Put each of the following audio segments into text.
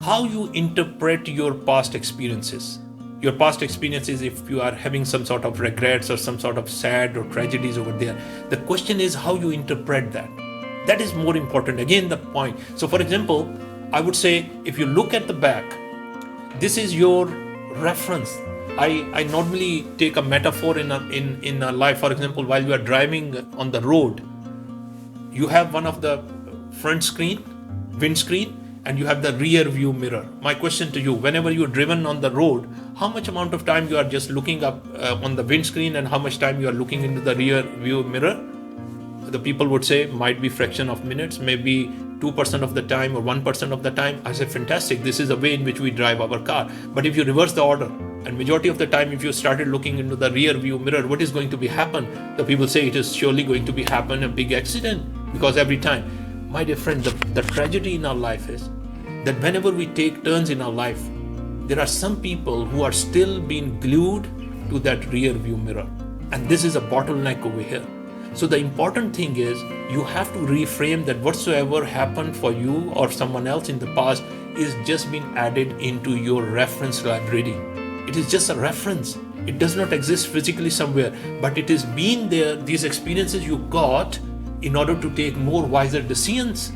how you interpret your past experiences. Your past experiences, if you are having some sort of regrets or some sort of sad or tragedies over there, the question is how you interpret that. That is more important. Again, the point. So for example, I would say if you look at the back, this is your reference. I normally take a metaphor in a life. For example, while you are driving on the road, you have one of the front screen, windscreen, and you have the rear view mirror. My question to you, whenever you're driven on the road, how much amount of time you are just looking up on the windscreen and how much time you are looking into the rear view mirror? The people would say might be fraction of minutes, maybe 2% of the time or 1% of the time. I said, fantastic, this is the way in which we drive our car. But if you reverse the order, and majority of the time if you started looking into the rear view mirror, what is going to be happen? The people say it is surely going to be happen a big accident, because every time. My dear friend, the tragedy in our life is that whenever we take turns in our life, there are some people who are still being glued to that rear view mirror. And this is a bottleneck over here. So the important thing is you have to reframe that whatsoever happened for you or someone else in the past is just being added into your reference library. It is just a reference. It does not exist physically somewhere, but it is being there, these experiences you got in order to take more wiser decisions.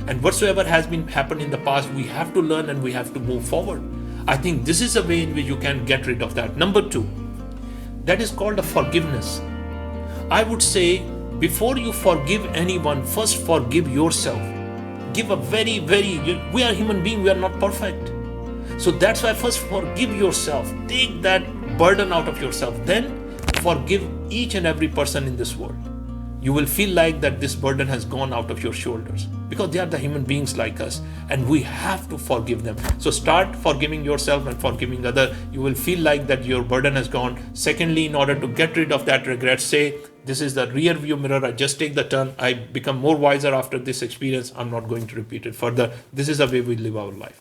And whatsoever has been happened in the past, we have to learn and we have to move forward. I think this is a way in which you can get rid of that. Number 2, that is called a forgiveness. I would say before you forgive anyone, first forgive yourself. Give a we are human beings, we are not perfect. So that's why first forgive yourself. Take that burden out of yourself. Then forgive each and every person in this world. You will feel like that this burden has gone out of your shoulders because they are the human beings like us and we have to forgive them. So start forgiving yourself and forgiving others. You will feel like that your burden has gone. Secondly, in order to get rid of that regret, say, this is the rear view mirror. I just take the turn. I become more wiser after this experience. I'm not going to repeat it further. This is the way we live our life.